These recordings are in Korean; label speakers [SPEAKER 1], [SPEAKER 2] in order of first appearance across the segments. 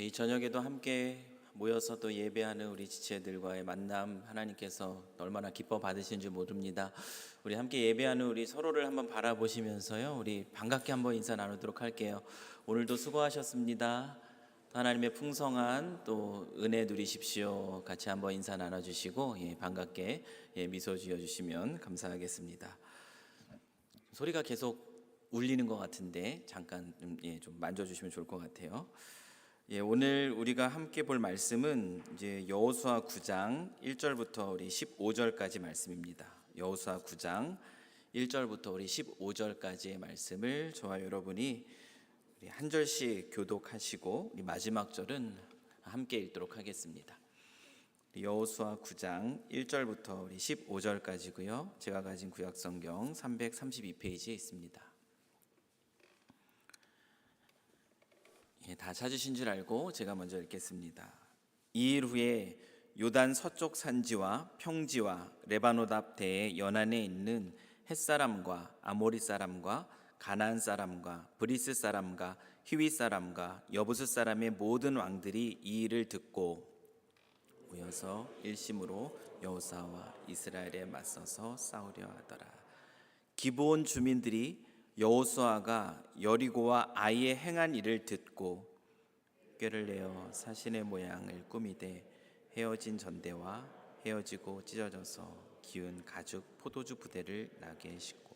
[SPEAKER 1] 이 저녁에도 함께 모여서 또 예배하는 우리 지체들과의 만남 하나님께서 얼마나 기뻐 받으신지 모릅니다. 우리 함께 예배하는 우리 서로를 한번 바라보시면서요, 우리 반갑게 한번 인사 나누도록 할게요. 오늘도 수고하셨습니다. 하나님의 풍성한 또 은혜 누리십시오. 같이 한번 인사 나눠주시고 반갑게 미소 지어주시면 감사하겠습니다. 소리가 계속 울리는 것 같은데 잠깐 좀 만져주시면 좋을 것 같아요. 오늘 우리가 함께 볼 말씀은 이제 여호수아 9장 1절부터 우리 15절까지 말씀입니다. 여호수아 9장 1절부터 우리 15절까지의 말씀을 저와 여러분이 우리 한 절씩 교독하시고 우리 마지막 절은 함께 읽도록 하겠습니다. 여호수아 9장 1절부터 우리 15절까지고요. 제가 가진 구약 성경 332페이지에 있습니다. 다 찾으신 줄 알고 제가 먼저 읽겠습니다. 이 일 후에 요단 서쪽 산지와 평지와 레바논 앞 대의 연안에 있는 헷사람과 아모리 사람과 가나안 사람과 브리스 사람과 히위 사람과 여부스 사람의 모든 왕들이 이 일을 듣고 모여서 일심으로 여호수아와 이스라엘에 맞서서 싸우려 하더라. 기브온 주민들이 여호수아가 여리고와 아이에 행한 일을 듣고 꾀를 내어 사신의 모양을 꾸미되 헤어진 전대와 헤어지고 찢어져서 기운 가죽 포도주 부대를 나게 싣고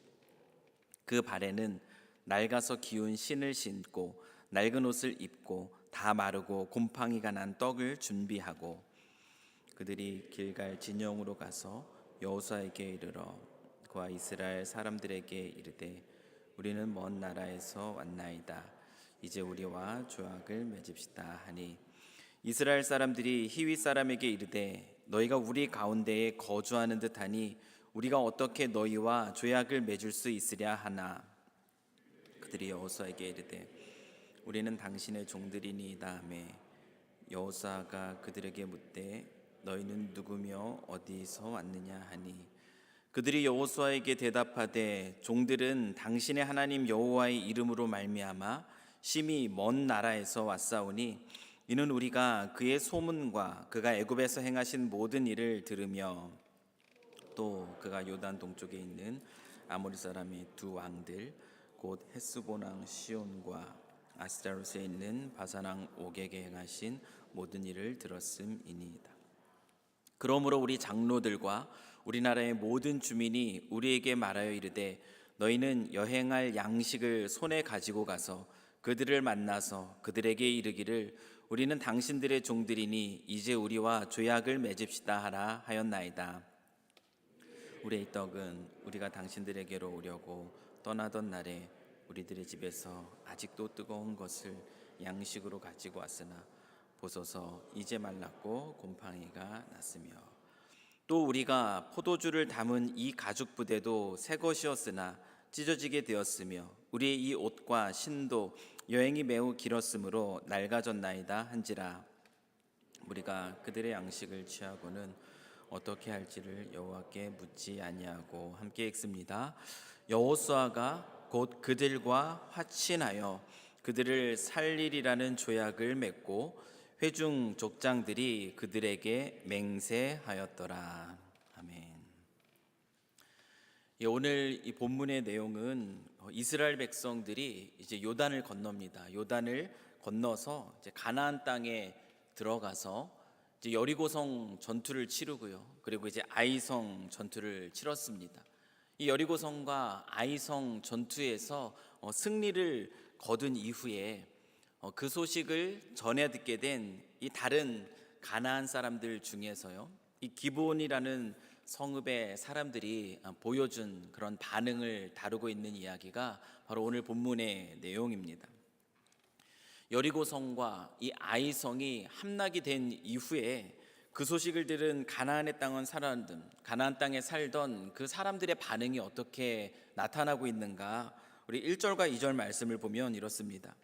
[SPEAKER 1] 그 발에는 낡아서 기운 신을 신고 낡은 옷을 입고 다 마르고 곰팡이가 난 떡을 준비하고 그들이 길갈 진영으로 가서 여호수아에게 이르러 그와 이스라엘 사람들에게 이르되 우리는 먼 나라에서 왔나이다. 이제 우리와 조약을 맺읍시다 하니 이스라엘 사람들이 히위 사람에게 이르되 너희가 우리 가운데에 거주하는 듯하니 우리가 어떻게 너희와 조약을 맺을 수 있으랴 하나 그들이 여호수아에게 이르되 우리는 당신의 종들이니이다 하매 여호수아가 그들에게 묻되 너희는 누구며 어디서 왔느냐 하니 그들이 여호수아에게 대답하되 종들은 당신의 하나님 여호와의 이름으로 말미암아 심히 먼 나라에서 왔사오니 이는 우리가 그의 소문과 그가 애굽에서 행하신 모든 일을 들으며 또 그가 요단 동쪽에 있는 아모리 사람의 두 왕들 곧 헷스본 왕 시온과 아스타롯에 있는 바산 왕 옥에게 행하신 모든 일을 들었음이니이다. 그러므로 우리 장로들과 우리나라의 모든 주민이 우리에게 말하여 이르되 너희는 여행할 양식을 손에 가지고 가서 그들을 만나서 그들에게 이르기를 우리는 당신들의 종들이니 이제 우리와 조약을 맺읍시다 하라 하였나이다. 우리의 떡은 우리가 당신들에게로 오려고 떠나던 날에 우리들의 집에서 아직도 뜨거운 것을 양식으로 가지고 왔으나 보소서 이제 말랐고 곰팡이가 났으며 또 우리가 포도주를 담은 이 가죽 부대도 새 것이었으나 찢어지게 되었으며 우리의 이 옷과 신도 여행이 매우 길었으므로 낡아졌나이다 한지라 우리가 그들의 양식을 취하고는 어떻게 할지를 여호와께 묻지 아니하고 함께 읽습니다. 여호수아가 곧 그들과 화친하여 그들을 살리리라는 조약을 맺고 회중 족장들이 그들에게 맹세하였더라. 아멘. 오늘 이 본문의 내용은 이스라엘 백성들이 이제 요단을 건넙니다. 요단을 건너서 이제 가나안 땅에 들어가서 이제 여리고성 전투를 치르고요. 그리고 이제 아이성 전투를 치렀습니다. 이 여리고성과 아이성 전투에서 승리를 거둔 이후에 그 소식을 전해 듣게 된 이 다른 가나안 사람들 중에서요, 이 기브온이라는 성읍의 사람들이 보여준 그런 반응을 다루고 있는 이야기가 바로 오늘 본문의 내용입니다. 여리고성과 이 아이성이 함락이 된 이후에 그 소식을 들은 가나안의 땅은 사람들, 가나안 땅에 살던 그 사람들의 반응이 어떻게 나타나고 있는가? 우리 1절과 2절 말씀을 보면 이렇습니다.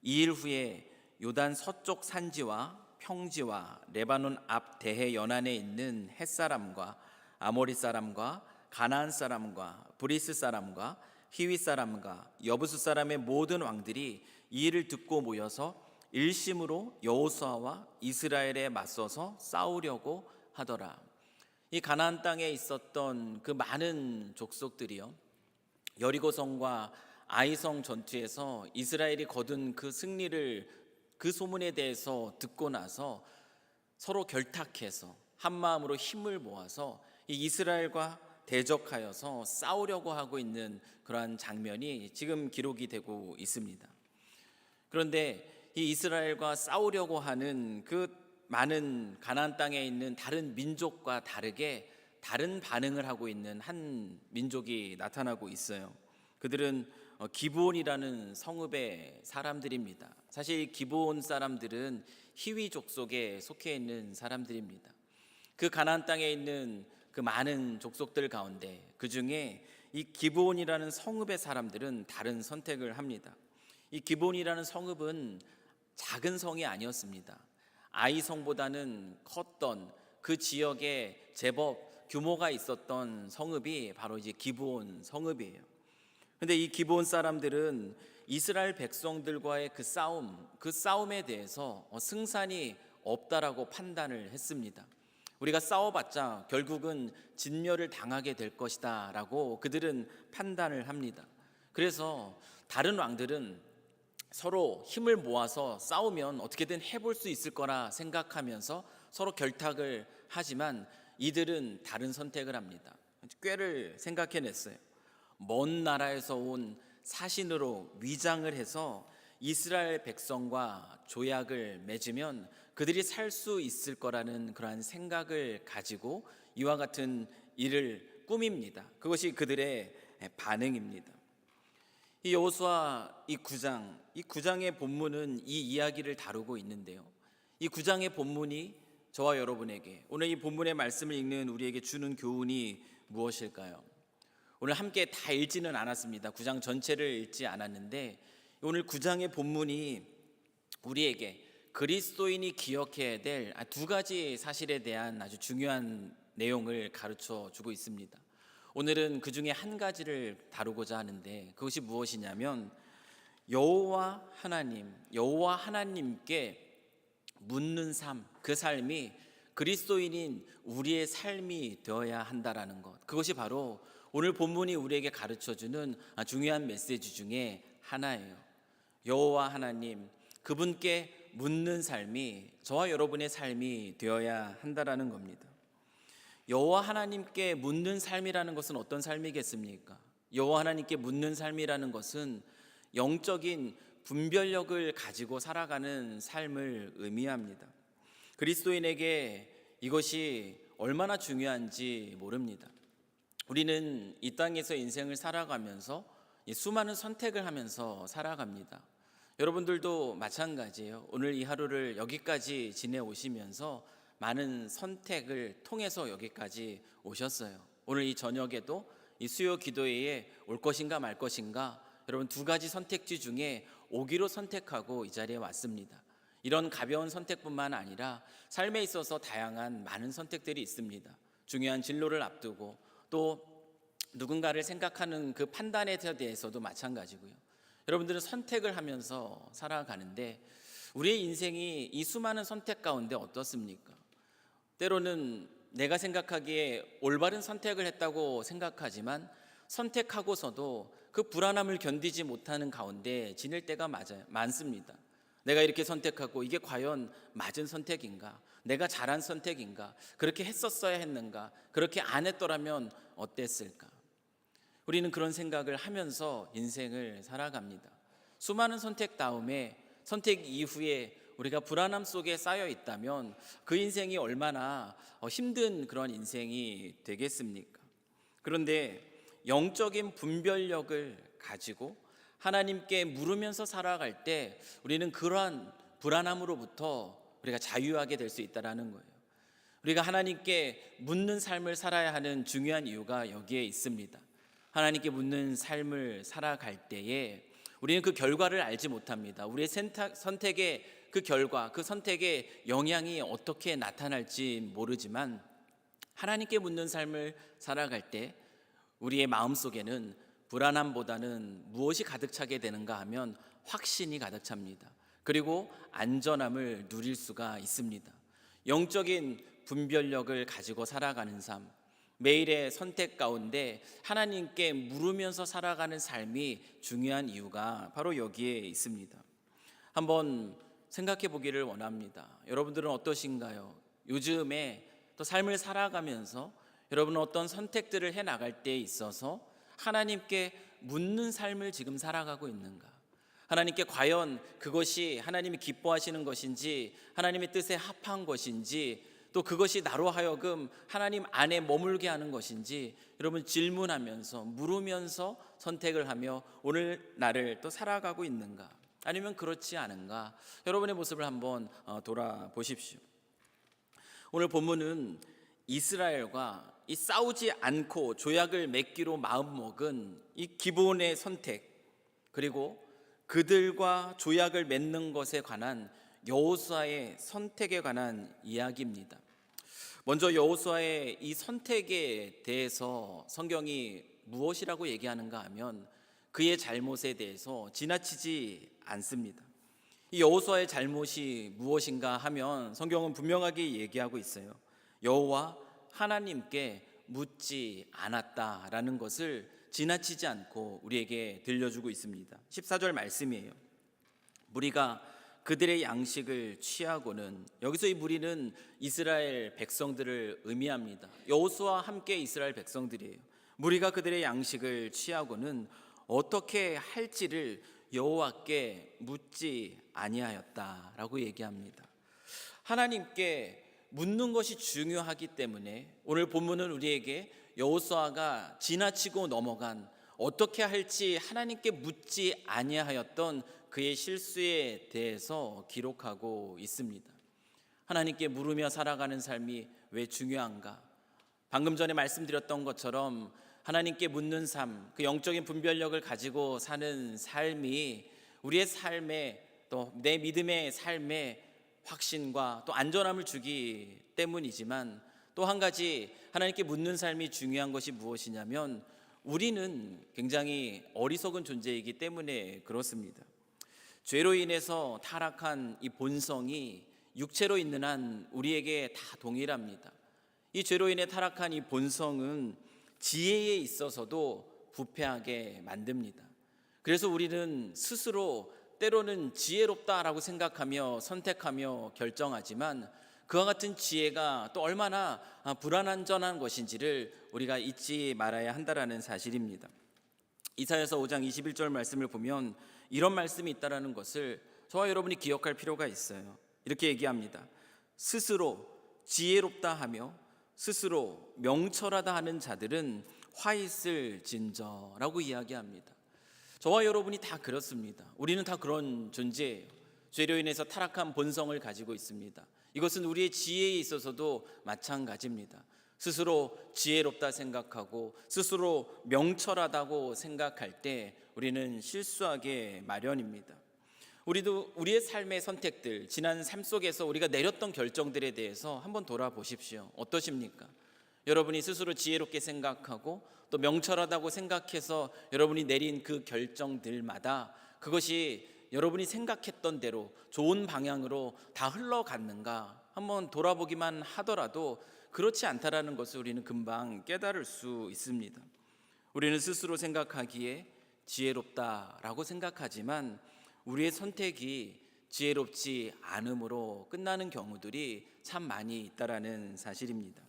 [SPEAKER 1] 이 일 후에 요단 서쪽 산지와 평지와 레바논 앞 대해 연안에 있는 헷사람과 아모리 사람과 가나안 사람과 브리스 사람과 히위 사람과 여부스 사람의 모든 왕들이 이 일을 듣고 모여서 일심으로 여호수아와 이스라엘에 맞서서 싸우려고 하더라. 이 가나안 땅에 있었던 그 많은 족속들이요, 여리고성과 아이성 전투에서 이스라엘이 거둔 그 승리를, 그 소문에 대해서 듣고 나서 서로 결탁해서 한 마음으로 힘을 모아서 이 이스라엘과 대적하여서 싸우려고 하고 있는 그러한 장면이 지금 기록이 되고 있습니다. 그런데 이 이스라엘과 싸우려고 하는 그 많은 가나안 땅에 있는 다른 민족과 다르게 다른 반응을 하고 있는 한 민족이 나타나고 있어요. 그들은 기브온이라는 성읍의 사람들입니다. 사실 기브온 사람들은 히위 족속에 속해 있는 사람들입니다. 그 가나안 땅에 있는 그 많은 족속들 가운데 그 중에 이 기브온이라는 성읍의 사람들은 다른 선택을 합니다. 이 기브온이라는 성읍은 작은 성이 아니었습니다. 아이성보다는 컸던 그 지역에 제법 규모가 있었던 성읍이 바로 이제 기브온 성읍이에요. 근데 이 기브온 사람들은 이스라엘 백성들과의 그 싸움에 대해서 승산이 없다라고 판단을 했습니다. 우리가 싸워봤자 결국은 진멸을 당하게 될 것이다 라고 그들은 판단을 합니다. 그래서 다른 왕들은 서로 힘을 모아서 싸우면 어떻게든 해볼 수 있을 거라 생각하면서 서로 결탁을 하지만 이들은 다른 선택을 합니다. 꾀를 생각해냈어요. 먼 나라에서 온 사신으로 위장을 해서 이스라엘 백성과 조약을 맺으면 그들이 살 수 있을 거라는 그러한 생각을 가지고 이와 같은 일을 꾸밉니다. 그것이 그들의 반응입니다. 이 여호수아 이 9장의 본문은 이 이야기를 다루고 있는데요, 이 9장의 본문이 저와 여러분에게, 오늘 이 본문의 말씀을 읽는 우리에게 주는 교훈이 무엇일까요? 오늘 함께 다 읽지는 않았습니다. 9장 전체를 읽지 않았는데 오늘 9장의 본문이 우리에게 그리스도인이 기억해야 될 두 가지 사실에 대한 아주 중요한 내용을 가르쳐 주고 있습니다. 오늘은 그 중에 한 가지를 다루고자 하는데 그것이 무엇이냐면 여호와 하나님께 묻는 삶, 그 삶이 그리스도인인 우리의 삶이 되어야 한다라는 것, 그것이 바로 오늘 본문이 우리에게 가르쳐주는 중요한 메시지 중에 하나예요. 여호와 하나님, 그분께 묻는 삶이 저와 여러분의 삶이 되어야 한다라는 겁니다. 여호와 하나님께 묻는 삶이라는 것은 어떤 삶이겠습니까? 여호와 하나님께 묻는 삶이라는 것은 영적인 분별력을 가지고 살아가는 삶을 의미합니다. 그리스도인에게 이것이 얼마나 중요한지 모릅니다. 우리는 이 땅에서 인생을 살아가면서 수많은 선택을 하면서 살아갑니다. 여러분들도 마찬가지예요. 오늘 이 하루를 여기까지 지내오시면서 많은 선택을 통해서 여기까지 오셨어요. 오늘 이 저녁에도 이 수요 기도회에 올 것인가 말 것인가, 여러분 두 가지 선택지 중에 오기로 선택하고 이 자리에 왔습니다. 이런 가벼운 선택뿐만 아니라 삶에 있어서 다양한 많은 선택들이 있습니다. 중요한 진로를 앞두고 또 누군가를 생각하는 그 판단에 대해서도 마찬가지고요. 여러분들은 선택을 하면서 살아가는데 우리의 인생이 이 수많은 선택 가운데 어떻습니까? 때로는 내가 생각하기에 올바른 선택을 했다고 생각하지만 선택하고서도 그 불안함을 견디지 못하는 가운데 지낼 때가 많습니다. 내가 이렇게 선택하고 이게 과연 맞은 선택인가? 내가 잘한 선택인가? 그렇게 했었어야 했는가? 그렇게 안 했더라면 어땠을까? 우리는 그런 생각을 하면서 인생을 살아갑니다. 수많은 선택 다음에, 선택 이후에 우리가 불안함 속에 쌓여 있다면 그 인생이 얼마나 힘든 그런 인생이 되겠습니까? 그런데 영적인 분별력을 가지고 하나님께 물으면서 살아갈 때 우리는 그러한 불안함으로부터 우리가 자유하게 될 수 있다는 거예요. 우리가 하나님께 묻는 삶을 살아야 하는 중요한 이유가 여기에 있습니다. 하나님께 묻는 삶을 살아갈 때에 우리는 그 결과를 알지 못합니다. 우리의 선택의 그 결과, 그 선택의 영향이 어떻게 나타날지 모르지만 하나님께 묻는 삶을 살아갈 때 우리의 마음속에는 불안함보다는 무엇이 가득 차게 되는가 하면 확신이 가득 찹니다. 그리고 안전함을 누릴 수가 있습니다. 영적인 분별력을 가지고 살아가는 삶, 매일의 선택 가운데 하나님께 물으면서 살아가는 삶이 중요한 이유가 바로 여기에 있습니다. 한번 생각해 보기를 원합니다. 여러분들은 어떠신가요? 요즘에 또 삶을 살아가면서 여러분은 어떤 선택들을 해 나갈 때에 있어서 하나님께 묻는 삶을 지금 살아가고 있는가? 하나님께 과연 그것이 하나님이 기뻐하시는 것인지, 하나님의 뜻에 합한 것인지, 또 그것이 나로 하여금 하나님 안에 머물게 하는 것인지 여러분 질문하면서 물으면서 선택을 하며 오늘 나를 또 살아가고 있는가? 아니면 그렇지 않은가? 여러분의 모습을 한번 돌아보십시오. 오늘 본문은 이스라엘과 이 싸우지 않고 조약을 맺기로 마음먹은 이 기본의 선택, 그리고 그들과 조약을 맺는 것에 관한 여호수아의 선택에 관한 이야기입니다. 먼저 여호수아의 이 선택에 대해서 성경이 무엇이라고 얘기하는가 하면 그의 잘못에 대해서 지나치지 않습니다. 이 여호수아의 잘못이 무엇인가 하면 성경은 분명하게 얘기하고 있어요. 여호와 하나님께 묻지 않았다라는 것을 지나치지 않고 우리에게 들려주고 있습니다. 14절 말씀이에요. 무리가 그들의 양식을 취하고는, 여기서 이 무리는 이스라엘 백성들을 의미합니다. 여호수아와 함께 이스라엘 백성들이에요. 무리가 그들의 양식을 취하고는 어떻게 할지를 여호와께 묻지 아니하였다라고 얘기합니다. 하나님께 묻는 것이 중요하기 때문에 오늘 본문은 우리에게 여호수아가 지나치고 넘어간, 어떻게 할지 하나님께 묻지 아니하였던 그의 실수에 대해서 기록하고 있습니다. 하나님께 물으며 살아가는 삶이 왜 중요한가? 방금 전에 말씀드렸던 것처럼 하나님께 묻는 삶, 그 영적인 분별력을 가지고 사는 삶이 우리의 삶에, 또 내 믿음의 삶에 확신과 또 안전함을 주기 때문이지만, 또 한 가지 하나님께 묻는 삶이 중요한 것이 무엇이냐면 우리는 굉장히 어리석은 존재이기 때문에 그렇습니다. 죄로 인해서 타락한 이 본성이 육체로 있는 한 우리에게 다 동일합니다. 이 죄로 인해 타락한 이 본성은 지혜에 있어서도 부패하게 만듭니다. 그래서 우리는 스스로 때로는 지혜롭다라고 생각하며 선택하며 결정하지만 그와 같은 지혜가 또 얼마나 불완전한 것인지를 우리가 잊지 말아야 한다라는 사실입니다. 이사야서 5장 21절 말씀을 보면 이런 말씀이 있다라는 것을 저와 여러분이 기억할 필요가 있어요. 이렇게 얘기합니다. 스스로 지혜롭다 하며 스스로 명철하다 하는 자들은 화 있을 진저라고 이야기합니다. 저와 여러분이 다 그렇습니다. 우리는 다 그런 존재예요. 죄로 인해서 타락한 본성을 가지고 있습니다. 이것은 우리의 지혜에 있어서도 마찬가지입니다. 스스로 지혜롭다 생각하고 스스로 명철하다고 생각할 때 우리는 실수하게 마련입니다. 우리도 우리의 삶의 선택들, 지난 삶 속에서 우리가 내렸던 결정들에 대해서 한번 돌아보십시오. 어떠십니까? 여러분이 스스로 지혜롭게 생각하고 또 명철하다고 생각해서 여러분이 내린 그 결정들마다 그것이 여러분이 생각했던 대로 좋은 방향으로 다 흘러갔는가 한번 돌아보기만 하더라도 그렇지 않다라는 것을 우리는 금방 깨달을 수 있습니다. 우리는 스스로 생각하기에 지혜롭다라고 생각하지만 우리의 선택이 지혜롭지 않음으로 끝나는 경우들이 참 많이 있다라는 사실입니다.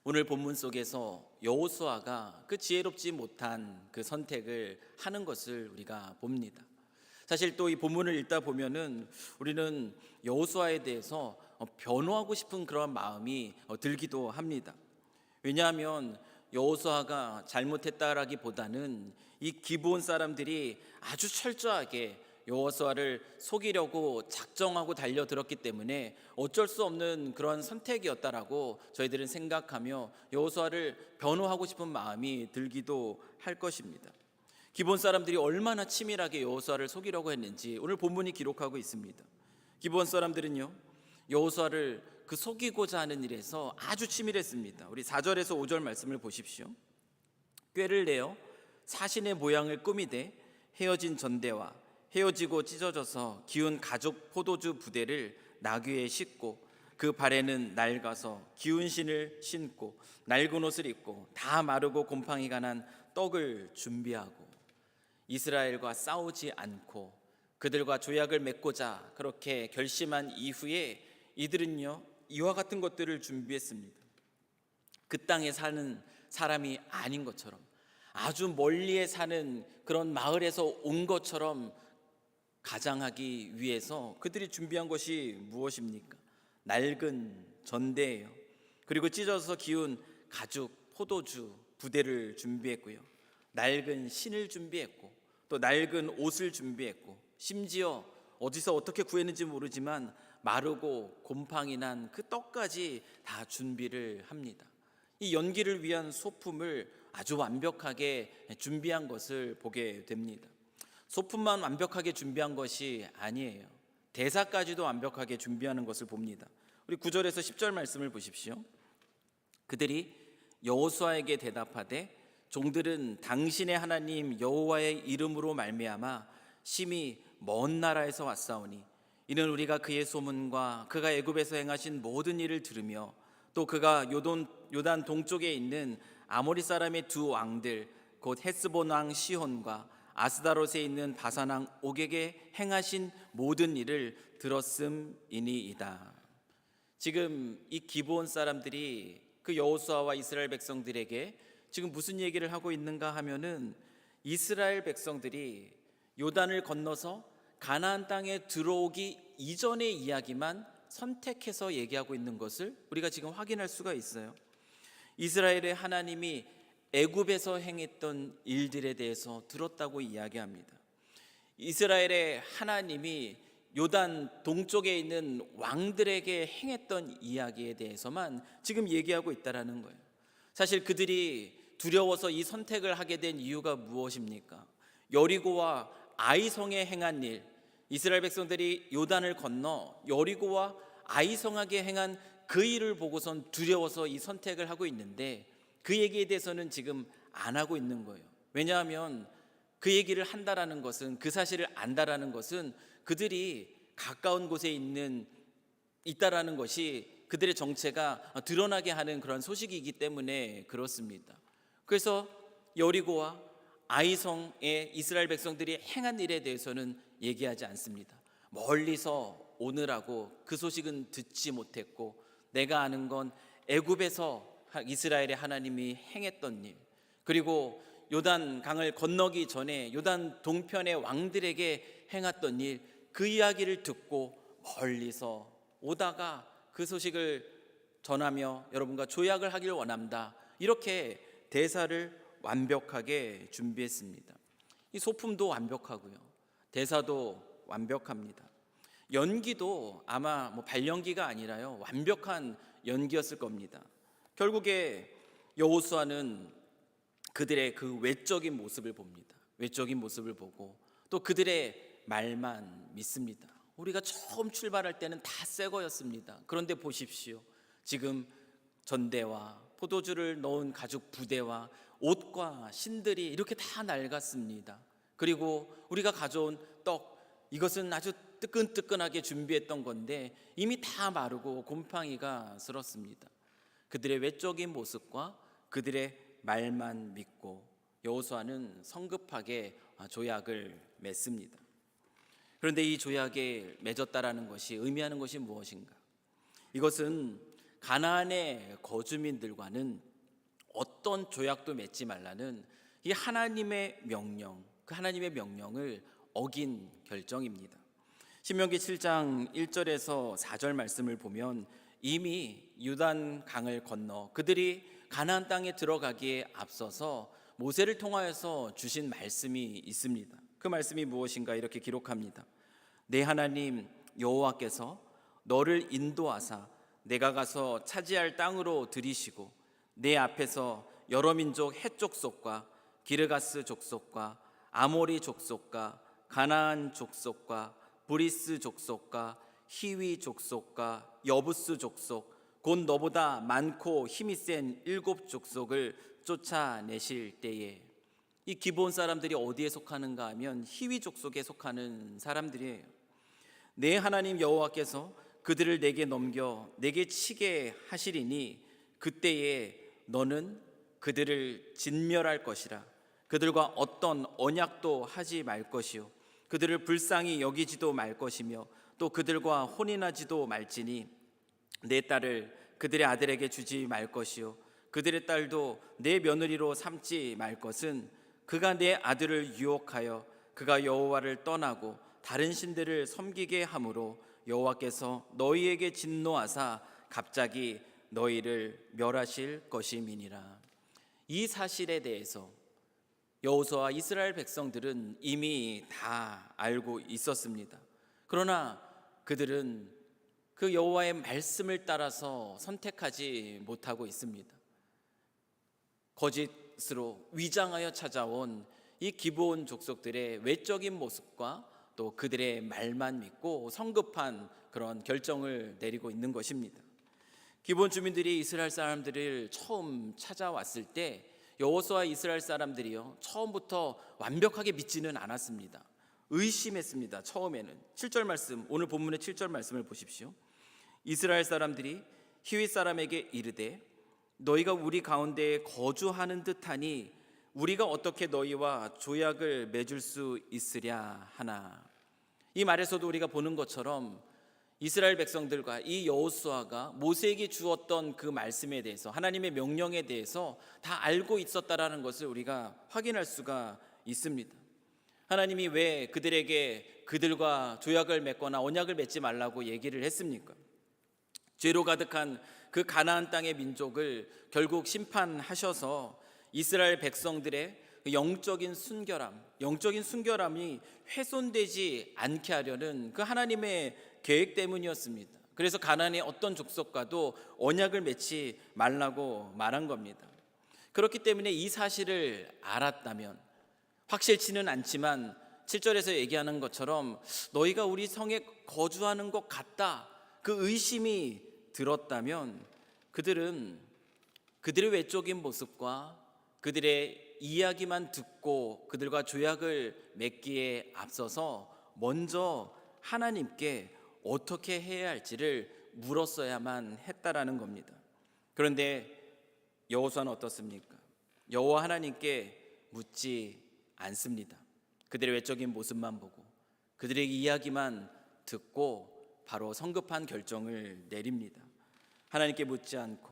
[SPEAKER 1] 오늘 본문 속에서 여호수아가 그 지혜롭지 못한 그 선택을 하는 것을 우리가 봅니다. 사실 또 이 본문을 읽다 보면은 우리는 여호수아에 대해서 변호하고 싶은 그런 마음이 들기도 합니다. 왜냐하면 여호수아가 잘못했다라기보다는 이 기브온 사람들이 아주 철저하게 여호수아를 속이려고 작정하고 달려들었기 때문에 어쩔 수 없는 그런 선택이었다라고 저희들은 생각하며 여호수아를 변호하고 싶은 마음이 들기도 할 것입니다. 기브온 사람들이 얼마나 치밀하게 여호수아를 속이려고 했는지 오늘 본문이 기록하고 있습니다. 기브온 사람들은요, 여호수아를 그 속이고자 하는 일에서 아주 치밀했습니다. 우리 4절에서 5절 말씀을 보십시오. 꾀를 내어 사신의 모양을 꾸미되 헤어진 전대와 헤어지고 찢어져서 기운 가죽 포도주 부대를 나귀에 싣고 그 발에는 낡아서 기운 신을 신고 낡은 옷을 입고 다 마르고 곰팡이가 난 떡을 준비하고 이스라엘과 싸우지 않고 그들과 조약을 맺고자 그렇게 결심한 이후에 이들은요 이와 같은 것들을 준비했습니다. 그 땅에 사는 사람이 아닌 것처럼 아주 멀리에 사는 그런 마을에서 온 것처럼 가장하기 위해서 그들이 준비한 것이 무엇입니까? 낡은 전대예요. 그리고 찢어서 기운 가죽 포도주 부대를 준비했고요. 낡은 신을 준비했고 또 낡은 옷을 준비했고 심지어 어디서 어떻게 구했는지 모르지만 마르고 곰팡이 난 그 떡까지 다 준비를 합니다. 이 연기를 위한 소품을 아주 완벽하게 준비한 것을 보게 됩니다. 소품만 완벽하게 준비한 것이 아니에요. 대사까지도 완벽하게 준비하는 것을 봅니다. 우리 9절에서 10절 말씀을 보십시오. 그들이 여호수아에게 대답하되 종들은 당신의 하나님 여호와의 이름으로 말미암아 심히 먼 나라에서 왔사오니 이는 우리가 그의 소문과 그가 애굽에서 행하신 모든 일을 들으며 또 그가 요단 동쪽에 있는 아모리 사람의 두 왕들 곧 헤스본 왕 시혼과 아스다롯에 있는 바산 왕 옥에게 행하신 모든 일을 들었음이니이다. 지금 이 기브온 사람들이 그 여호수아와 이스라엘 백성들에게 지금 무슨 얘기를 하고 있는가 하면은 이스라엘 백성들이 요단을 건너서 가나안 땅에 들어오기 이전의 이야기만 선택해서 얘기하고 있는 것을 우리가 지금 확인할 수가 있어요. 이스라엘의 하나님이 애굽에서 행했던 일들에 대해서 들었다고 이야기합니다. 이스라엘의 하나님이 요단 동쪽에 있는 왕들에게 행했던 이야기에 대해서만 지금 얘기하고 있다라는 거예요. 사실 그들이 두려워서 이 선택을 하게 된 이유가 무엇입니까? 여리고와 아이성에 행한 일, 이스라엘 백성들이 요단을 건너 여리고와 아이성에게 행한 그 일을 보고선 두려워서 이 선택을 하고 있는데 그 얘기에 대해서는 지금 안 하고 있는 거예요. 왜냐하면 그 얘기를 한다라는 것은, 그 사실을 안다라는 것은 그들이 가까운 곳에 있다라는 것이 그들의 정체가 드러나게 하는 그런 소식이기 때문에 그렇습니다. 그래서 여리고와 아이성의 이스라엘 백성들이 행한 일에 대해서는 얘기하지 않습니다. 멀리서 오느라고 그 소식은 듣지 못했고 내가 아는 건 애굽에서 이스라엘의 하나님이 행했던 일, 그리고 요단 강을 건너기 전에 요단 동편의 왕들에게 행했던 일, 그 이야기를 듣고 멀리서 오다가 그 소식을 전하며 여러분과 조약을 하길 원합니다. 이렇게 대사를 완벽하게 준비했습니다. 이 소품도 완벽하고요. 대사도 완벽합니다. 연기도 아마 발연기가 아니라요. 완벽한 연기였을 겁니다. 결국에 여호수아는 그들의 그 외적인 모습을 봅니다. 외적인 모습을 보고 또 그들의 말만 믿습니다. 우리가 처음 출발할 때는 다 새 거였습니다. 그런데 보십시오. 지금 전대와 포도주를 넣은 가죽 부대와 옷과 신들이 이렇게 다 낡았습니다. 그리고 우리가 가져온 떡, 이것은 아주 뜨끈뜨끈하게 준비했던 건데 이미 다 마르고 곰팡이가 슬었습니다. 그들의 외적인 모습과 그들의 말만 믿고 여호수아는 성급하게 조약을 맺습니다. 그런데 이 조약에 맺었다라는 것이 의미하는 것이 무엇인가? 이것은 가나안의 거주민들과는 어떤 조약도 맺지 말라는 이 하나님의 명령, 그 하나님의 명령을 어긴 결정입니다. 신명기 7장 1절에서 4절 말씀을 보면 이미 요단 강을 건너 그들이 가나안 땅에 들어가기에 앞서서 모세를 통하여서 주신 말씀이 있습니다. 그 말씀이 무엇인가 이렇게 기록합니다. 내 하나님 여호와께서 너를 인도하사 내가 가서 차지할 땅으로 들이시고 내 앞에서 여러 민족 헷 족속과 기르가스 족속과 아모리 족속과 가나안 족속과 브리스 족속과 히위 족속과 여부스 족속 곧 너보다 많고 힘이 센 7 족속을 쫓아내실 때에 이 기브온 사람들이 어디에 속하는가 하면 히위 족속에 속하는 사람들이에요. 내 하나님 여호와께서 그들을 내게 넘겨 내게 치게 하시리니 그때에 너는 그들을 진멸할 것이라. 그들과 어떤 언약도 하지 말 것이요 그들을 불쌍히 여기지도 말 것이며 또 그들과 혼인하지도 말지니 내 딸을 그들의 아들에게 주지 말 것이요 그들의 딸도 내 며느리로 삼지 말 것은 그가 내 아들을 유혹하여 그가 여호와를 떠나고 다른 신들을 섬기게 함으로 여호와께서 너희에게 진노하사 갑자기 너희를 멸하실 것임이니라. 이 사실에 대해서 여호수아와 이스라엘 백성들은 이미 다 알고 있었습니다. 그러나 그들은 그 여호와의 말씀을 따라서 선택하지 못하고 있습니다. 거짓으로 위장하여 찾아온 이 기브온 족속들의 외적인 모습과 또 그들의 말만 믿고 성급한 그런 결정을 내리고 있는 것입니다. 기브온 주민들이 이스라엘 사람들을 처음 찾아왔을 때 여호수아와 이스라엘 사람들이요 처음부터 완벽하게 믿지는 않았습니다. 의심했습니다. 처음에는 7절 말씀, 오늘 본문의 7절 말씀을 보십시오. 이스라엘 사람들이 히윗 사람에게 이르되 너희가 우리 가운데에 거주하는 듯하니 우리가 어떻게 너희와 조약을 맺을 수 있으랴 하나. 이 말에서도 우리가 보는 것처럼 이스라엘 백성들과 이 여호수아가 모세에게 주었던 그 말씀에 대해서, 하나님의 명령에 대해서 다 알고 있었다라는 것을 우리가 확인할 수가 있습니다. 하나님이 왜 그들에게 그들과 조약을 맺거나 언약을 맺지 말라고 얘기를 했습니까? 죄로 가득한 그 가나안 땅의 민족을 결국 심판하셔서 이스라엘 백성들의 영적인 순결함이 훼손되지 않게 하려는 그 하나님의 계획 때문이었습니다. 그래서 가나안의 어떤 족속과도 언약을 맺지 말라고 말한 겁니다. 그렇기 때문에 이 사실을 알았다면, 확실치는 않지만 7절에서 얘기하는 것처럼 너희가 우리 성에 거주하는 것 같다, 그 의심이 들었다면 그들은 그들의 외적인 모습과 그들의 이야기만 듣고 그들과 조약을 맺기에 앞서서 먼저 하나님께 어떻게 해야 할지를 물었어야만 했다라는 겁니다. 그런데 여호수아는 어떻습니까? 여호와 하나님께 묻지 않습니다. 그들의 외적인 모습만 보고 그들의 이야기만 듣고 바로 성급한 결정을 내립니다. 하나님께 묻지 않고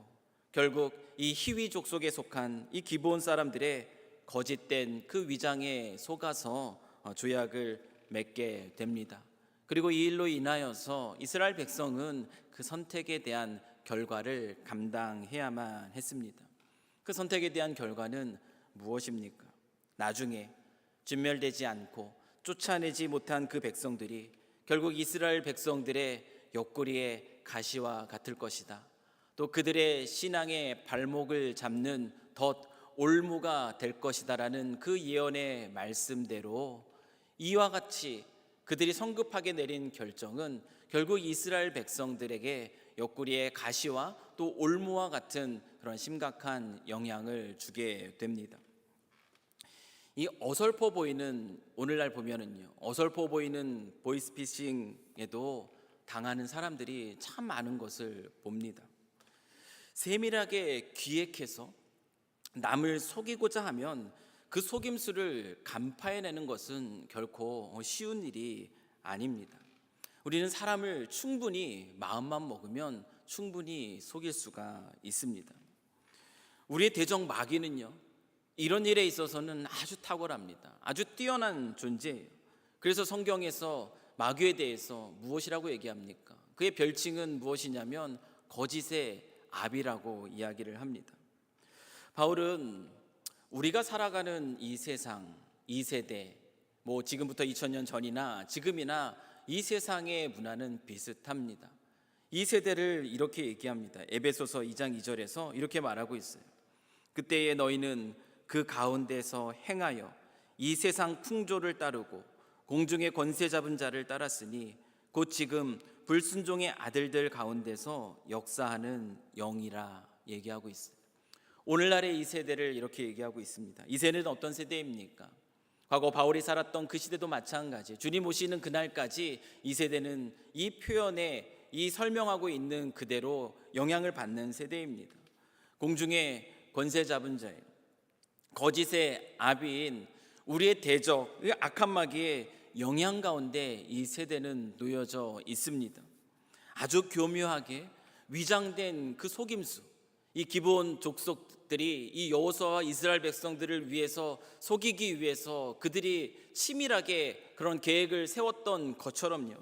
[SPEAKER 1] 결국 이 히위 족속에 속한 이 기브온 사람들의 거짓된 그 위장에 속아서 조약을 맺게 됩니다. 그리고 이 일로 인하여서 이스라엘 백성은 그 선택에 대한 결과를 감당해야만 했습니다. 그 선택에 대한 결과는 무엇입니까? 나중에 진멸되지 않고 쫓아내지 못한 그 백성들이 결국 이스라엘 백성들의 옆구리의 가시와 같을 것이다. 또 그들의 신앙의 발목을 잡는 덫, 올무가 될 것이다라는 그 예언의 말씀대로 이와 같이 그들이 성급하게 내린 결정은 결국 이스라엘 백성들에게 옆구리의 가시와 또 올무와 같은 그런 심각한 영향을 주게 됩니다. 이 어설퍼 보이는, 오늘날 보면은요, 어설퍼 보이는 보이스피싱에도 당하는 사람들이 참 많은 것을 봅니다. 세밀하게 기획해서 남을 속이고자 하면 그 속임수를 간파해내는 것은 결코 쉬운 일이 아닙니다. 우리는 사람을 충분히 마음만 먹으면 충분히 속일 수가 있습니다. 우리의 대적 마귀는요, 이런 일에 있어서는 아주 탁월합니다. 아주 뛰어난 존재예요. 그래서 성경에서 마귀에 대해서 무엇이라고 얘기합니까? 그의 별칭은 무엇이냐면 거짓의 압이라고 이야기를 합니다. 바울은 우리가 살아가는 이 세상, 이 세대, 지금부터 2000년 전이나 지금이나 이 세상의 문화는 비슷합니다. 이 세대를 이렇게 얘기합니다. 에베소서 2장 2절에서 이렇게 말하고 있어요. 그때에 너희는 그 가운데서 행하여 이 세상 풍조를 따르고 공중의 권세 잡은 자를 따랐으니 곧 지금 불순종의 아들들 가운데서 역사하는 영이라 얘기하고 있어요. 오늘날의 이 세대를 이렇게 얘기하고 있습니다. 이 세대는 어떤 세대입니까? 과거 바울이 살았던 그 시대도 마찬가지. 주님 오시는 그날까지 이 세대는 이 표현에 이 설명하고 있는 그대로 영향을 받는 세대입니다. 공중의 권세 잡은 자예요. 거짓의 아비인 우리의 대적, 악한 마귀의 영향 가운데 이 세대는 놓여져 있습니다. 아주 교묘하게 위장된 그 속임수, 이 기브온 족속들이 이 여호수아와 이스라엘 백성들을 위해서 속이기 위해서 그들이 치밀하게 그런 계획을 세웠던 것처럼요,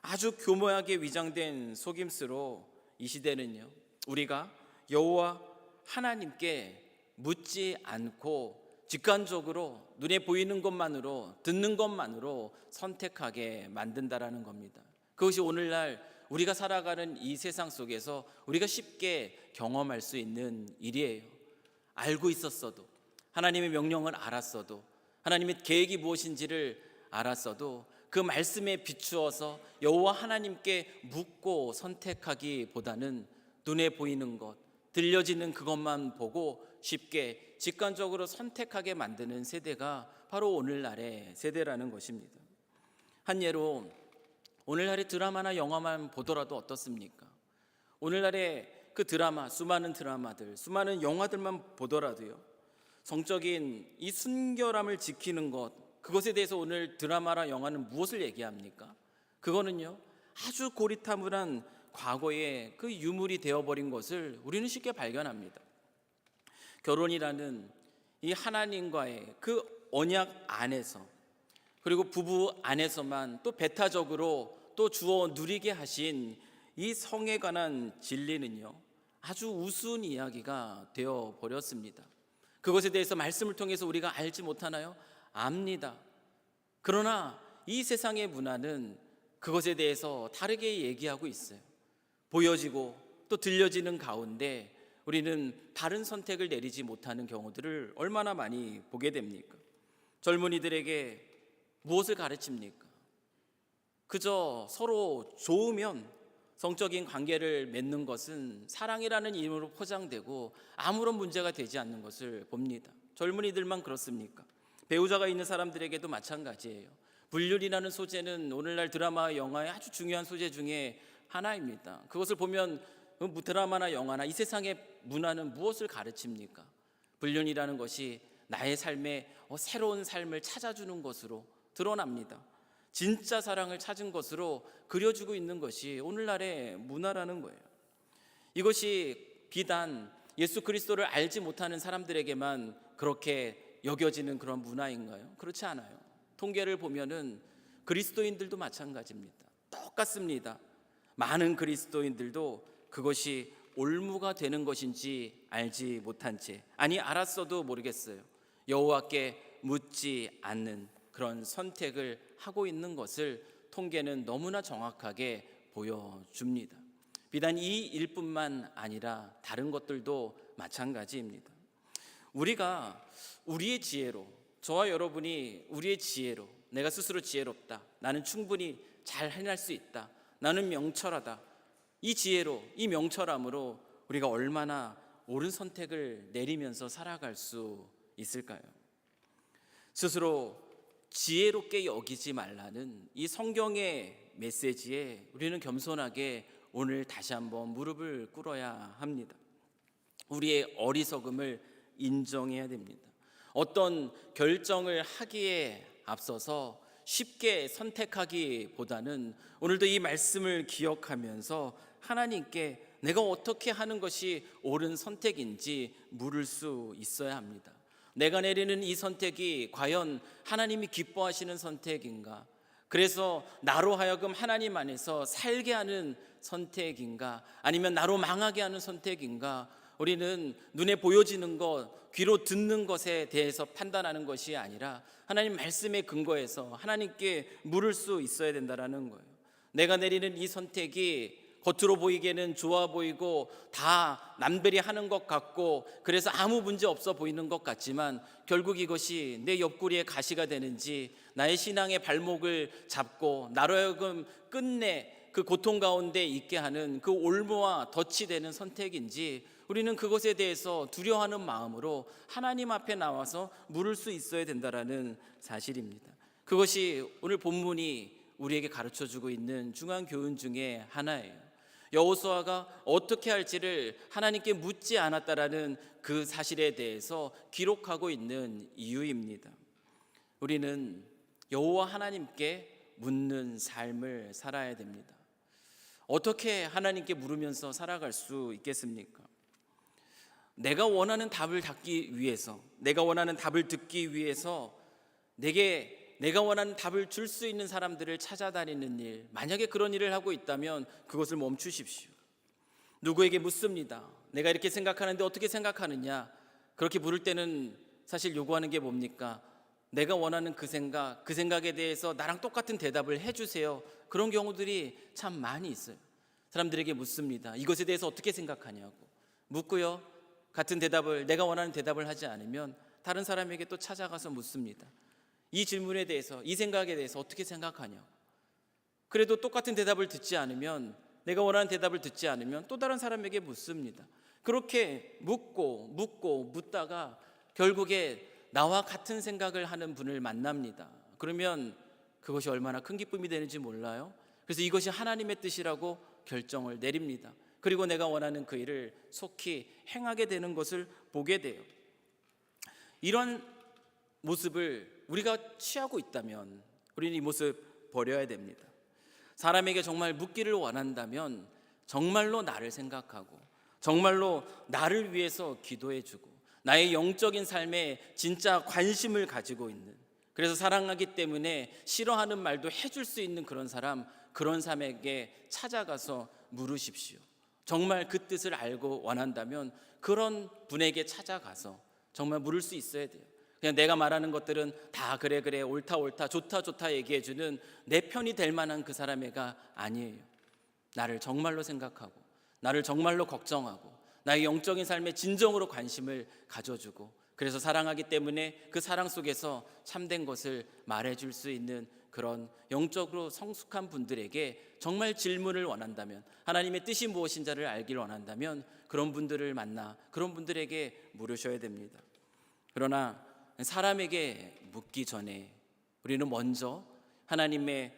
[SPEAKER 1] 아주 교묘하게 위장된 속임수로 이 시대는요, 우리가 여호와 하나님께 묻지 않고 직관적으로 눈에 보이는 것만으로, 듣는 것만으로 선택하게 만든다라는 겁니다. 그것이 오늘날 우리가 살아가는 이 세상 속에서 우리가 쉽게 경험할 수 있는 일이에요. 알고 있었어도, 하나님의 명령을 알았어도, 하나님의 계획이 무엇인지를 알았어도 그 말씀에 비추어서 여호와 하나님께 묻고 선택하기보다는 눈에 보이는 것, 들려지는 그것만 보고 쉽게 직관적으로 선택하게 만드는 세대가 바로 오늘날의 세대라는 것입니다. 한 예로 오늘날의 드라마나 영화만 보더라도 어떻습니까? 오늘날의 그 드라마, 수많은 드라마들, 수많은 영화들만 보더라도요, 성적인 이 순결함을 지키는 것, 그것에 대해서 오늘 드라마나 영화는 무엇을 얘기합니까? 그거는요, 아주 고리타분한 과거의 그 유물이 되어버린 것을 우리는 쉽게 발견합니다. 결혼이라는 이 하나님과의 그 언약 안에서, 그리고 부부 안에서만 또 배타적으로 또 주어 누리게 하신 이 성에 관한 진리는요, 아주 우스운 이야기가 되어 버렸습니다. 그것에 대해서 말씀을 통해서 우리가 알지 못하나요? 압니다. 그러나 이 세상의 문화는 그것에 대해서 다르게 얘기하고 있어요. 보여지고 또 들려지는 가운데 우리는 다른 선택을 내리지 못하는 경우들을 얼마나 많이 보게 됩니까? 젊은이들에게 무엇을 가르칩니까? 그저 서로 좋으면 성적인 관계를 맺는 것은 사랑이라는 이름으로 포장되고 아무런 문제가 되지 않는 것을 봅니다. 젊은이들만 그렇습니까? 배우자가 있는 사람들에게도 마찬가지예요. 불륜이라는 소재는 오늘날 드라마와 영화의 아주 중요한 소재 중에 하나입니다. 그것을 보면 드라마나 영화나 이 세상의 문화는 무엇을 가르칩니까? 불륜이라는 것이 나의 삶에 새로운 삶을 찾아주는 것으로 드러납니다. 진짜 사랑을 찾은 것으로 그려주고 있는 것이 오늘날의 문화라는 거예요. 이것이 비단 예수 그리스도를 알지 못하는 사람들에게만 그렇게 여겨지는 그런 문화인가요? 그렇지 않아요. 통계를 보면은 그리스도인들도 마찬가지입니다. 똑같습니다. 많은 그리스도인들도 그것이 올무가 되는 것인지 알지 못한 채, 아니 알았어도 모르겠어요, 여호와께 묻지 않는 그런 선택을 하고 있는 것을 통계는 너무나 정확하게 보여줍니다. 비단 이 일뿐만 아니라 다른 것들도 마찬가지입니다. 우리가 우리의 지혜로, 저와 여러분이 우리의 지혜로, 내가 스스로 지혜롭다, 나는 충분히 잘 해낼 수 있다, 나는 명철하다, 이 지혜로, 이 명철함으로 우리가 얼마나 옳은 선택을 내리면서 살아갈 수 있을까요? 스스로 지혜롭게 여기지 말라는 이 성경의 메시지에 우리는 겸손하게 오늘 다시 한번 무릎을 꿇어야 합니다. 우리의 어리석음을 인정해야 됩니다. 어떤 결정을 하기에 앞서서 쉽게 선택하기보다는 오늘도 이 말씀을 기억하면서 하나님께 내가 어떻게 하는 것이 옳은 선택인지 물을 수 있어야 합니다. 내가 내리는 이 선택이 과연 하나님이 기뻐하시는 선택인가? 그래서 나로 하여금 하나님 안에서 살게 하는 선택인가? 아니면 나로 망하게 하는 선택인가? 우리는 눈에 보여지는 것, 귀로 듣는 것에 대해서 판단하는 것이 아니라 하나님 말씀의 근거에서 하나님께 물을 수 있어야 된다는 거예요. 내가 내리는 이 선택이 겉으로 보이기에는 좋아 보이고 다 남들이 하는 것 같고 그래서 아무 문제 없어 보이는 것 같지만 결국 이것이 내 옆구리에 가시가 되는지, 나의 신앙의 발목을 잡고 나로 하여금 끝내 그 고통 가운데 있게 하는 그 올무와 덫이 되는 선택인지 우리는 그것에 대해서 두려워하는 마음으로 하나님 앞에 나와서 물을 수 있어야 된다라는 사실입니다. 그것이 오늘 본문이 우리에게 가르쳐주고 있는 중요한 교훈 중에 하나예요. 여호수아가 어떻게 할지를 하나님께 묻지 않았다라는 그 사실에 대해서 기록하고 있는 이유입니다. 우리는 여호와 하나님께 묻는 삶을 살아야 됩니다. 어떻게 하나님께 물으면서 살아갈 수 있겠습니까? 내가 원하는 답을 찾기 위해서, 내가 원하는 답을 듣기 위해서 내가 원하는 답을 줄 수 있는 사람들을 찾아다니는 일, 만약에 그런 일을 하고 있다면 그것을 멈추십시오. 누구에게 묻습니다. 내가 이렇게 생각하는데 어떻게 생각하느냐? 그렇게 물을 때는 사실 요구하는 게 뭡니까? 내가 원하는 그 생각에 대해서 나랑 똑같은 대답을 해주세요. 그런 경우들이 참 많이 있어요. 사람들에게 묻습니다. 이것에 대해서 어떻게 생각하냐고 묻고요, 같은 대답을, 내가 원하는 대답을 하지 않으면 다른 사람에게 또 찾아가서 묻습니다. 이 질문에 대해서, 이 생각에 대해서 어떻게 생각하냐고. 그래도 똑같은 대답을 듣지 않으면, 내가 원하는 대답을 듣지 않으면 또 다른 사람에게 묻습니다. 그렇게 묻다가 결국에 나와 같은 생각을 하는 분을 만납니다. 그러면 그것이 얼마나 큰 기쁨이 되는지 몰라요. 그래서 이것이 하나님의 뜻이라고 결정을 내립니다. 그리고 내가 원하는 그 일을 속히 행하게 되는 것을 보게 돼요. 이런 모습을 우리가 취하고 있다면 우리는 이 모습 버려야 됩니다. 사람에게 정말 묻기를 원한다면 정말로 나를 생각하고 정말로 나를 위해서 기도해주고 나의 영적인 삶에 진짜 관심을 가지고 있는, 그래서 사랑하기 때문에 싫어하는 말도 해줄 수 있는 그런 사람에게 찾아가서 물으십시오. 정말 그 뜻을 알고 원한다면 그런 분에게 찾아가서 정말 물을 수 있어야 돼요. 그냥 내가 말하는 것들은 다 그래 옳다 좋다 얘기해주는 내 편이 될 만한 그 사람애가 아니에요. 나를 정말로 생각하고 나를 정말로 걱정하고 나의 영적인 삶에 진정으로 관심을 가져주고, 그래서 사랑하기 때문에 그 사랑 속에서 참된 것을 말해줄 수 있는 그런 영적으로 성숙한 분들에게 정말 질문을 원한다면, 하나님의 뜻이 무엇인지를 알기를 원한다면 그런 분들을 만나 그런 분들에게 물으셔야 됩니다. 그러나 사람에게 묻기 전에 우리는 먼저 하나님의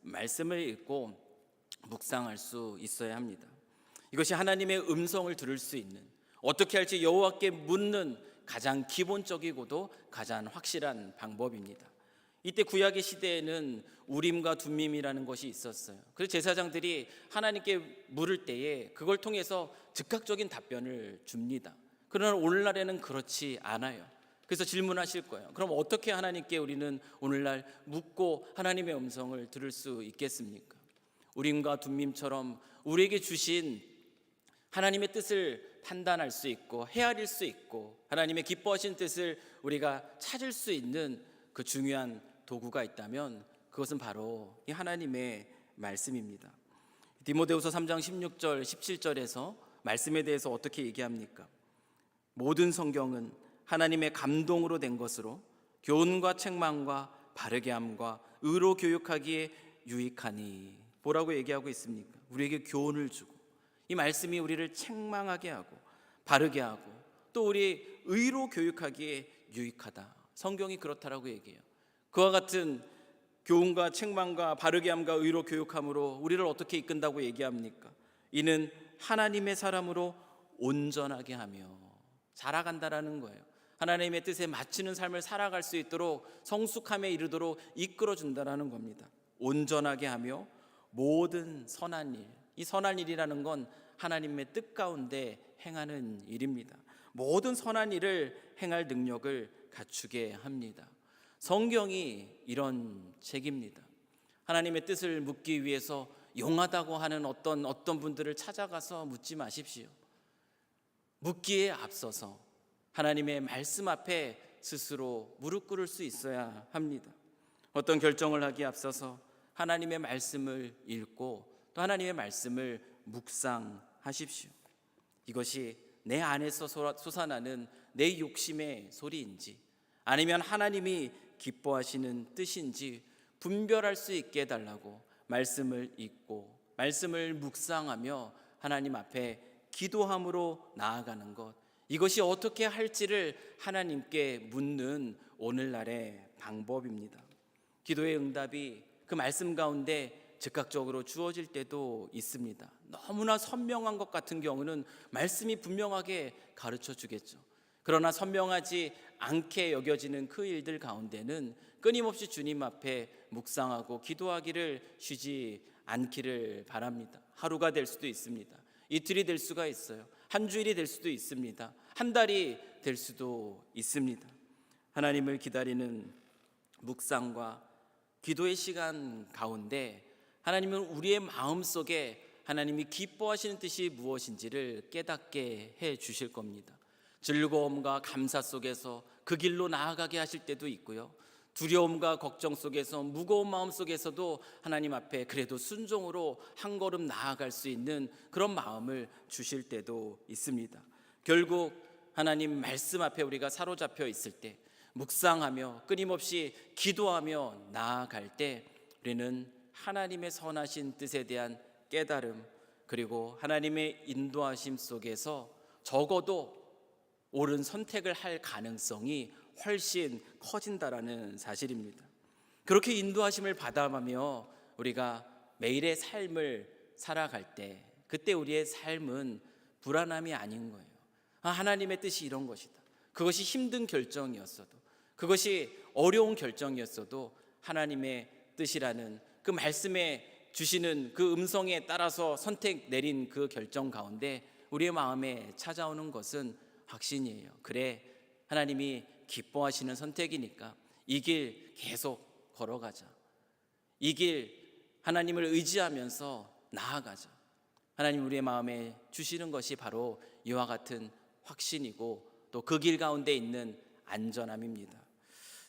[SPEAKER 1] 말씀을 읽고 묵상할 수 있어야 합니다. 이것이 하나님의 음성을 들을 수 있는, 어떻게 할지 여호와께 묻는 가장 기본적이고도 가장 확실한 방법입니다. 이때 구약의 시대에는 우림과 둠밈이라는 것이 있었어요. 그래서 제사장들이 하나님께 물을 때에 그걸 통해서 즉각적인 답변을 줍니다. 그러나 오늘날에는 그렇지 않아요. 그래서 질문하실 거예요. 그럼 어떻게 하나님께 우리는 오늘날 묻고 하나님의 음성을 들을 수 있겠습니까? 우림과 둠밈처럼 우리에게 주신 하나님의 뜻을 판단할 수 있고 헤아릴 수 있고 하나님의 기뻐하신 뜻을 우리가 찾을 수 있는 그 중요한 도구가 있다면 그것은 바로 이 하나님의 말씀입니다. 디모데후서 3장 16절 17절에서 말씀에 대해서 어떻게 얘기합니까? 모든 성경은 하나님의 감동으로 된 것으로 교훈과 책망과 바르게 함과 의로 교육하기에 유익하니. 뭐라고 얘기하고 있습니까? 우리에게 교훈을 주고 이 말씀이 우리를 책망하게 하고 바르게 하고 또 우리 의로 교육하기에 유익하다. 성경이 그렇다라고 얘기해요. 그와 같은 교훈과 책망과 바르게 함과 의로 교육함으로 우리를 어떻게 이끈다고 얘기합니까? 이는 하나님의 사람으로 온전하게 하며 자라간다라는 거예요. 하나님의 뜻에 맞추는 삶을 살아갈 수 있도록 성숙함에 이르도록 이끌어준다라는 겁니다. 온전하게 하며 모든 선한 일, 이 선한 일이라는 건 하나님의 뜻 가운데 행하는 일입니다. 모든 선한 일을 행할 능력을 갖추게 합니다. 성경이 이런 책입니다. 하나님의 뜻을 묻기 위해서 용하다고 하는 어떤 분들을 찾아가서 묻지 마십시오. 묻기에 앞서서 하나님의 말씀 앞에 스스로 무릎 꿇을 수 있어야 합니다. 어떤 결정을 하기에 앞서서 하나님의 말씀을 읽고 또 하나님의 말씀을 묵상하십시오. 이것이 내 안에서 솟아나는 내 욕심의 소리인지 아니면 하나님이 기뻐하시는 뜻인지 분별할 수 있게 해달라고 말씀을 읽고 말씀을 묵상하며 하나님 앞에 기도함으로 나아가는 것, 이것이 어떻게 할지를 하나님께 묻는 오늘날의 방법입니다. 기도의 응답이 그 말씀 가운데 즉각적으로 주어질 때도 있습니다. 너무나 선명한 것 같은 경우는 말씀이 분명하게 가르쳐 주겠죠. 그러나 선명하지 않게 여겨지는 그 일들 가운데는 끊임없이 주님 앞에 묵상하고 기도하기를 쉬지 않기를 바랍니다. 하루가 될 수도 있습니다. 이틀이 될 수가 있어요. 한 주일이 될 수도 있습니다. 한 달이 될 수도 있습니다. 하나님을 기다리는 묵상과 기도의 시간 가운데 하나님은 우리의 마음속에 하나님이 기뻐하시는 뜻이 무엇인지를 깨닫게 해 주실 겁니다. 즐거움과 감사 속에서 그 길로 나아가게 하실 때도 있고요, 두려움과 걱정 속에서 무거운 마음 속에서도 하나님 앞에 그래도 순종으로 한 걸음 나아갈 수 있는 그런 마음을 주실 때도 있습니다. 결국 하나님 말씀 앞에 우리가 사로잡혀 있을 때, 묵상하며 끊임없이 기도하며 나아갈 때 우리는 하나님의 선하신 뜻에 대한 깨달음, 그리고 하나님의 인도하심 속에서 적어도 옳은 선택을 할 가능성이 훨씬 커진다라는 사실입니다. 그렇게 인도하심을 받아가며 우리가 매일의 삶을 살아갈 때, 그때 우리의 삶은 불안함이 아닌 거예요. 하나님의 뜻이 이런 것이다. 그것이 힘든 결정이었어도, 그것이 어려운 결정이었어도 하나님의 뜻이라는 그 말씀에 주시는 그 음성에 따라서 선택 내린 그 결정 가운데 우리의 마음에 찾아오는 것은 확신이에요. 그래, 하나님이 기뻐하시는 선택이니까 이 길 계속 걸어가자. 이 길 하나님을 의지하면서 나아가자. 하나님 우리의 마음에 주시는 것이 바로 이와 같은 확신이고 또 그 길 가운데 있는 안전함입니다.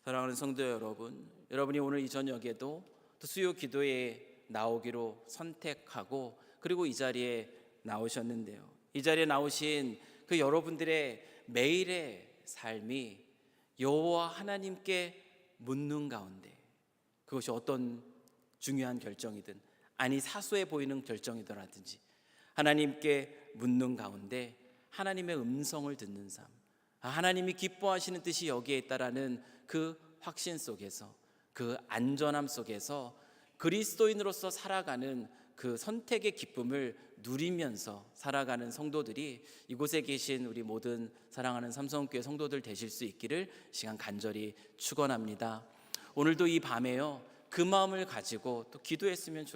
[SPEAKER 1] 사랑하는 성도 여러분, 여러분이 오늘 이 저녁에도 또 수요 기도에 나오기로 선택하고 그리고 이 자리에 나오셨는데요, 이 자리에 나오신 그 여러분들의 매일의 삶이 여호와 하나님께 묻는 가운데, 그것이 어떤 중요한 결정이든, 아니 사소해 보이는 결정이더라든지 하나님께 묻는 가운데 하나님의 음성을 듣는 삶, 하나님이 기뻐하시는 뜻이 여기에 있다라는 그 확신 속에서, 그 안전함 속에서 그리스도인으로서 살아가는 그 선택의 기쁨을 누리면서 살아가는 성도들이 이곳에 계신 우리 모든 사랑하는 삼성교회 성도들 되실 수 있기를 시간 간절히 축원합니다. 오늘도 이 밤에요, 그 마음을 가지고 또 기도했으면 좋겠습니다.